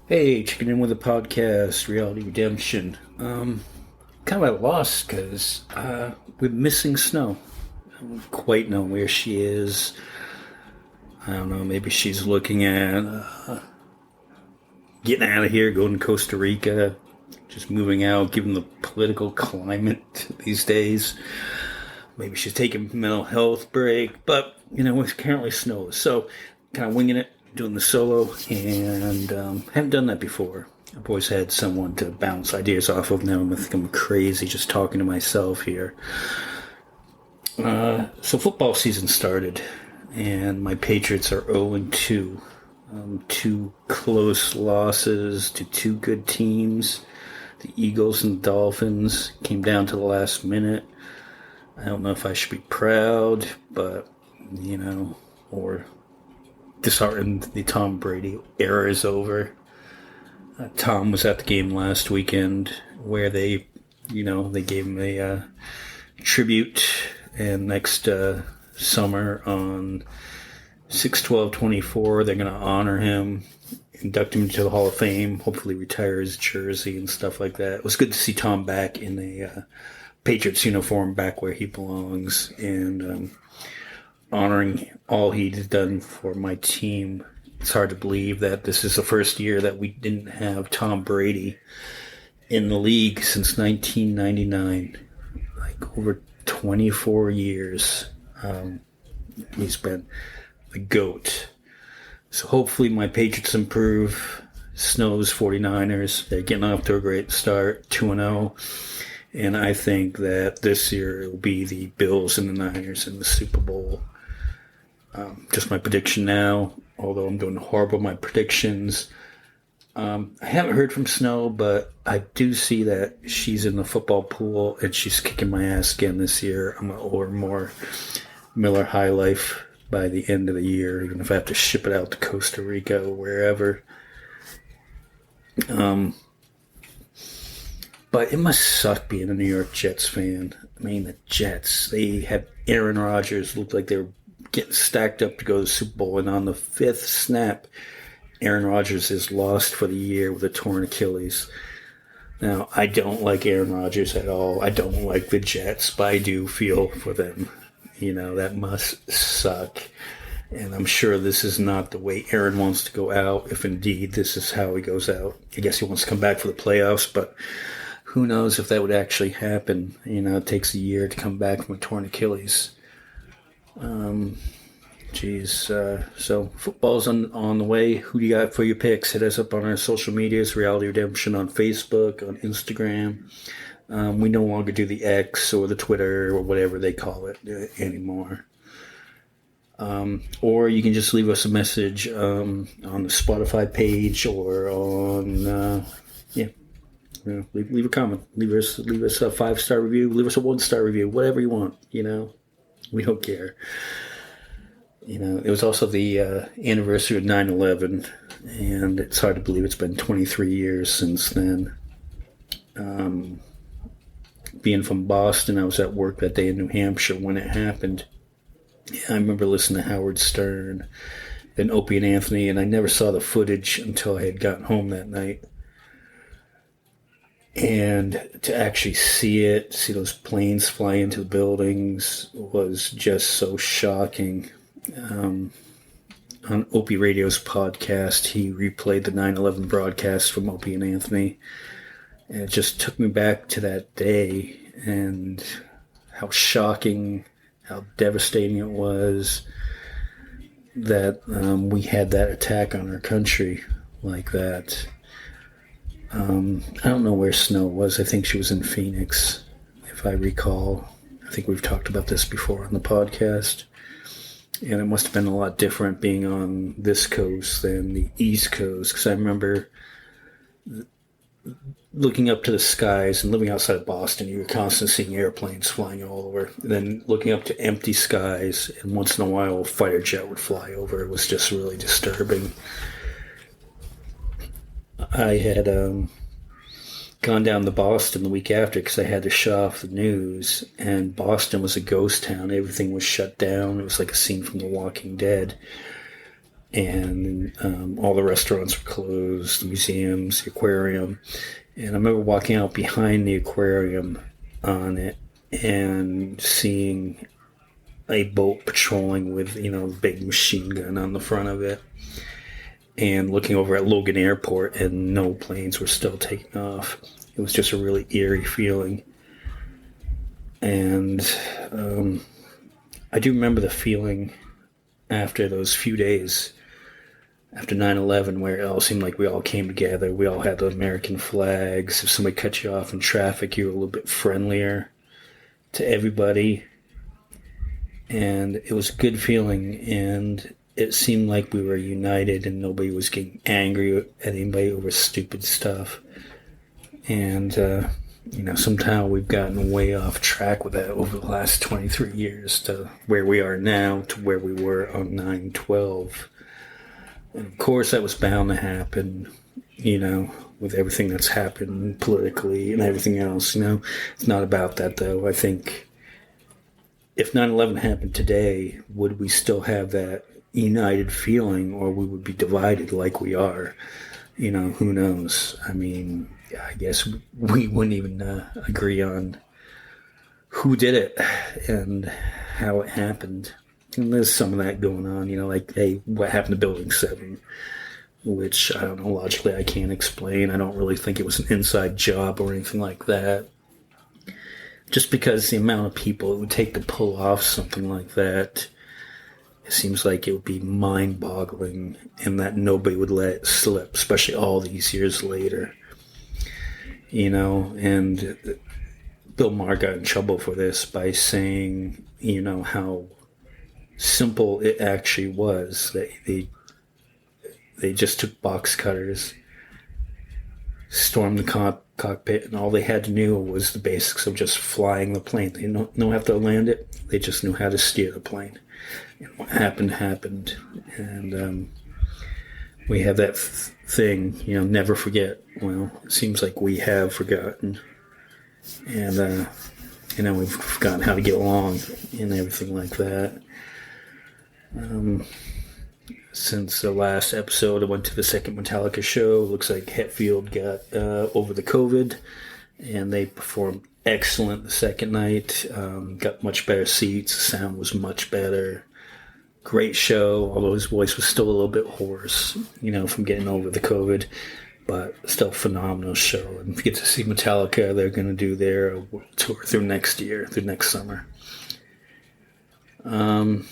Hey, checking in with the podcast, Reality Redemption. Kind of at a loss because we're missing Snow. I don't quite know where she is. I don't know, maybe she's looking at getting out of here, going to Costa Rica, just moving out, given the political climate these days. Maybe she's taking a mental health break, but, it's currently snows. So, kind of winging it, doing the solo, and haven't done that before. I've always had someone to bounce ideas off of. Now I'm crazy just talking to myself here. So football season started, and my Patriots are 0-2. Two close losses to two good teams. The Eagles and Dolphins came down to the last minute. I don't know if I should be proud, but, or disheartened. The Tom Brady era is over. Tom was at the game last weekend where they gave him a tribute, and next summer on 6/12/24, they're going to honor him, induct him into the Hall of Fame, hopefully retire his jersey and stuff like that. It was good to see Tom back in a Patriots uniform, back where he belongs, and honoring all he's done for my team. It's hard to believe that this is the first year that we didn't have Tom Brady in the league since 1999. Like over 24 years. He's been the GOAT. So hopefully my Patriots improve. Snow's 49ers. They're getting off to a great start, 2-0. And I think that this year it will be the Bills and the Niners in the Super Bowl. Just my prediction now, although I'm doing horrible with my predictions. I haven't heard from Snow, but I do see that she's in the football pool and she's kicking my ass again this year. I'm going to order more Miller High Life by the end of the year, even if I have to ship it out to Costa Rica or wherever. But it must suck being a New York Jets fan. I mean, the Jets, they had Aaron Rodgers, looked like they were getting stacked up to go to the Super Bowl, and on the fifth snap, Aaron Rodgers is lost for the year with a torn Achilles. Now, I don't like Aaron Rodgers at all. I don't like the Jets, but I do feel for them. That must suck. And I'm sure this is not the way Aaron wants to go out, if indeed this is how he goes out. I guess he wants to come back for the playoffs, but who knows if that would actually happen. It takes a year to come back from a torn Achilles. So football's on the way. Who do you got for your picks? Hit us up on our social medias, Reality Redemption on Facebook, on Instagram. We no longer do the X or the Twitter or whatever they call it anymore. Or you can just leave us a message on the Spotify page or on leave a comment. Leave us a 5-star review. Leave us a 1-star review. Whatever you want. We don't care. It was also the anniversary of 9/11, and it's hard to believe it's been 23 years since then. Being from Boston, I was at work that day in New Hampshire when it happened. I remember listening to Howard Stern and Opie and Anthony, and I never saw the footage until I had gotten home that night. And to actually see those planes fly into the buildings was just so shocking. On Opie Radio's podcast, he replayed the 9/11 broadcast from Opie and Anthony. And it just took me back to that day and how shocking, how devastating it was that we had that attack on our country like that. I don't know where Snow was. I think she was in Phoenix, if I recall. I think we've talked about this before on the podcast. And it must have been a lot different being on this coast than the East Coast, because I remember looking up to the skies and living outside of Boston. You were constantly seeing airplanes flying all over. And then looking up to empty skies, and once in a while a fighter jet would fly over. It was just really disturbing. I had gone down to Boston the week after because I had to shut off the news, and Boston was a ghost town. Everything was shut down. It was like a scene from The Walking Dead. and all the restaurants were closed, the museums, the aquarium. And I remember walking out behind the aquarium on it and seeing a boat patrolling with, a big machine gun on the front of it, and looking over at Logan Airport, and no planes were still taking off. It was just a really eerie feeling. And I do remember the feeling after those few days, after 9/11, where it all seemed like we all came together. We all had the American flags. If somebody cut you off in traffic, you were a little bit friendlier to everybody. And it was a good feeling, and it seemed like we were united and nobody was getting angry at anybody over stupid stuff. And, somehow we've gotten way off track with that over the last 23 years to where we are now to where we were on 9/12. And of course that was bound to happen, with everything that's happened politically and everything else. It's not about that, though. I think if 9/11 happened today, would we still have that united feeling, or we would be divided like we are? Who knows? I mean, I guess we wouldn't even agree on who did it and how it happened. And there's some of that going on, like, hey, what happened to Building 7? Which, I don't know, logically I can't explain. I don't really think it was an inside job or anything like that. Just because the amount of people it would take to pull off something like that, it seems like it would be mind-boggling, and that nobody would let it slip, especially all these years later. And Bill Maher got in trouble for this by saying, how simple it actually was, that they just took box cutters, stormed the cockpit, and all they had to know was the basics of just flying the plane. They don't know how to land it. They just knew how to steer the plane. And what happened. And we have that thing, never forget. Well, it seems like we have forgotten. And, we've forgotten how to get along and everything like that. Since the last episode, I went to the second Metallica show. Looks like Hetfield got over the COVID, and they performed excellent the second night. Got much better seats. The sound was much better. Great show, although his voice was still a little bit hoarse, from getting over the COVID. But still phenomenal show. And if you get to see Metallica, they're going to do their world tour through next summer. I'm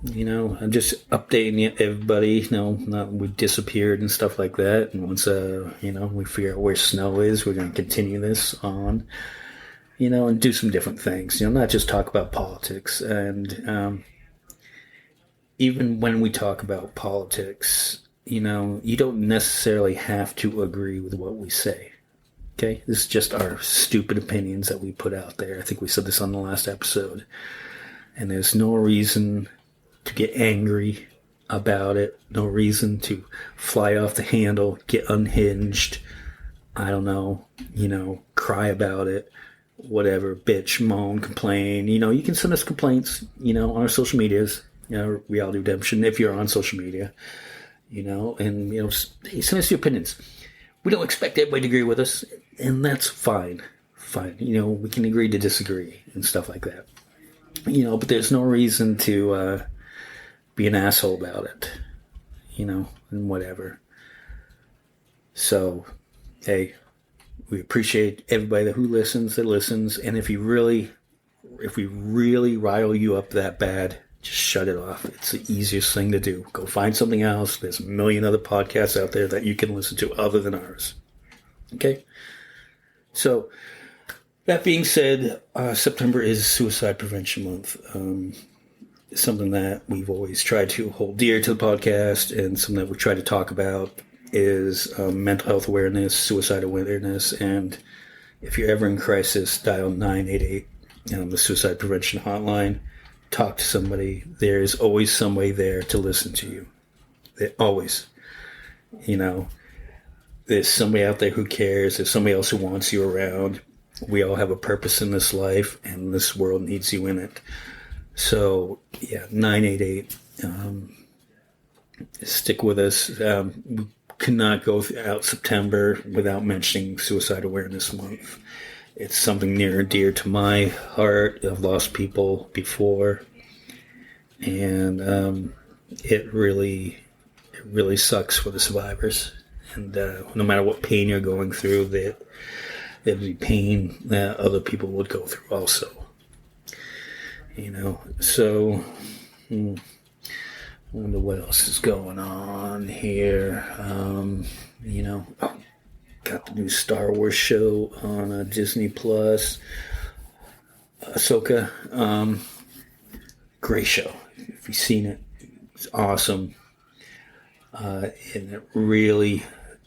just updating everybody. Not we disappeared and stuff like that. And once, we figure out where snow is, we're going to continue this on, and do some different things. Not just talk about politics. And even when we talk about politics, you don't necessarily have to agree with what we say. Okay? This is just our stupid opinions that we put out there. I think we said this on the last episode. And there's no reason to get angry about it. No reason to fly off the handle, get unhinged. I don't know, cry about it. Whatever, bitch, moan, complain. You can send us complaints, on our social medias. Reality Redemption, if you're on social media. And, hey, send us your opinions. We don't expect everybody to agree with us, and that's fine. Fine. We can agree to disagree and stuff like that. But there's no reason to be an asshole about it, and whatever. So, hey, we appreciate everybody who listens, and if we really rile you up that bad, just shut it off. It's the easiest thing to do. Go find something else. There's a million other podcasts out there that you can listen to other than ours. Okay? So, that being said, September is Suicide Prevention Month. It's something that we've always tried to hold dear to the podcast, and something that we try to talk about is mental health awareness, suicide awareness, and if you're ever in crisis, dial 988, the suicide prevention hotline. Talk to somebody. There's always somebody there to listen to you. Always. There's somebody out there who cares. There's somebody else who wants you around. We all have a purpose in this life, and this world needs you in it. So, yeah, 988. Stick with us. We cannot go out September without mentioning Suicide Awareness Month. It's something near and dear to my heart. I've lost people before, and it really sucks for the survivors. And no matter what pain you're going through, there'd be pain that other people would go through also. So I wonder what else is going on here. Got the new Star Wars show on Disney Plus. Ahsoka, great show. If you've seen it, it's awesome. And it really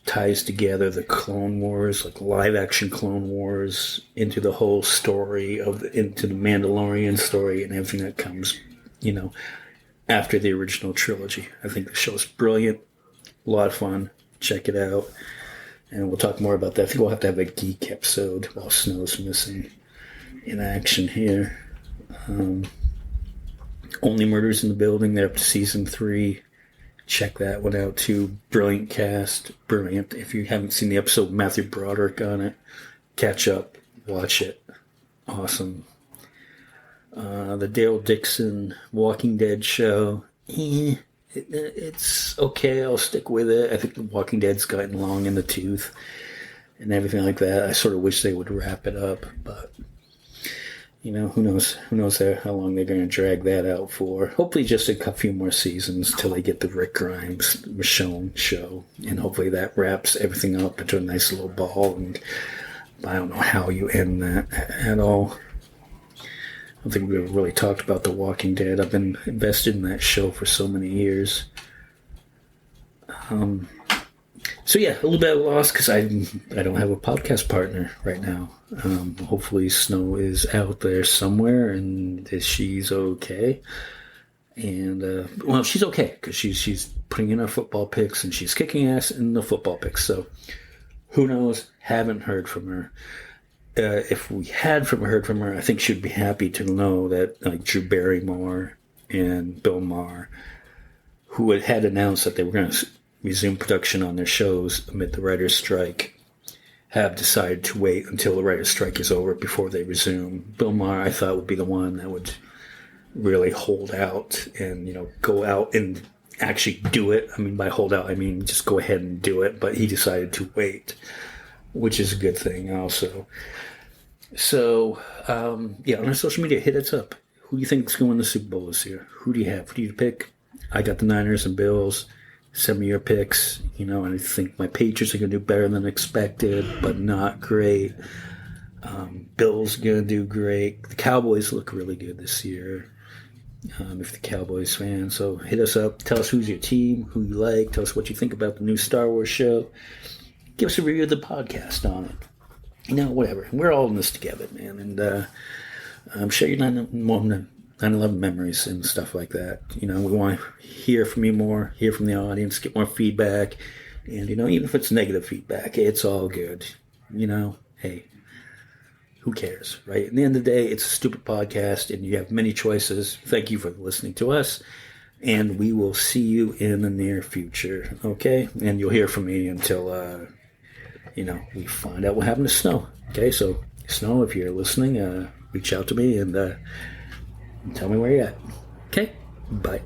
ties together the Clone Wars, like live action Clone Wars, into the whole story into the Mandalorian story and everything that comes, after the original trilogy. I think the show's brilliant, a lot of fun. Check it out, and we'll talk more about that. I think we'll have to have a geek episode while Snow's missing in action here. Only Murders in the Building. They're up to season 3. Check that one out too. Brilliant cast, brilliant. If you haven't seen the episode, Matthew Broderick on it, catch up, watch it. Awesome. The Daryl Dixon Walking Dead show. It's okay. I'll stick with it. I think The Walking Dead's gotten long in the tooth and everything like that. I sort of wish they would wrap it up, but who knows? Who knows how long they're going to drag that out for? Hopefully, just a few more seasons till they get the Rick Grimes Michonne show, and hopefully that wraps everything up into a nice little ball. And I don't know how you end that at all. I don't think we've really talked about The Walking Dead. I've been invested in that show for so many years. So yeah, a little bit lost because I don't have a podcast partner right now. Hopefully Snow is out there somewhere and she's okay. And she's okay because she's putting in her football picks and she's kicking ass in the football picks. So who knows? Haven't heard from her. If we had heard from her, I think she'd be happy to know that Drew Barrymore and Bill Maher, who had announced that they were going to resume production on their shows amid the writer's strike, have decided to wait until the writer's strike is over before they resume. Bill Maher, I thought, would be the one that would really hold out and, go out and actually do it. I mean, by hold out, I mean just go ahead and do it. But he decided to wait, which is a good thing also. So, on our social media, hit us up. Who do you think is going to the Super Bowl this year? Who do you have? Who do you pick? I got the Niners and Bills. Send me your picks. I think my Patriots are going to do better than expected, but not great. Bills are going to do great. The Cowboys look really good this year, if the Cowboys fan. So hit us up. Tell us who's your team, who you like. Tell us what you think about the new Star Wars show. Give us a review of the podcast on it. Whatever. We're all in this together, man. And I'm sure you're not 9/11 memories and stuff like that. We want to hear from you more, hear from the audience, get more feedback. And, even if it's negative feedback, it's all good. Hey, who cares, right? At the end of the day, it's a stupid podcast and you have many choices. Thank you for listening to us. And we will see you in the near future, okay? And you'll hear from me until, we find out what happened to Snow. Okay, so Snow, if you're listening, reach out to me and tell me where you're at. Okay? Bye.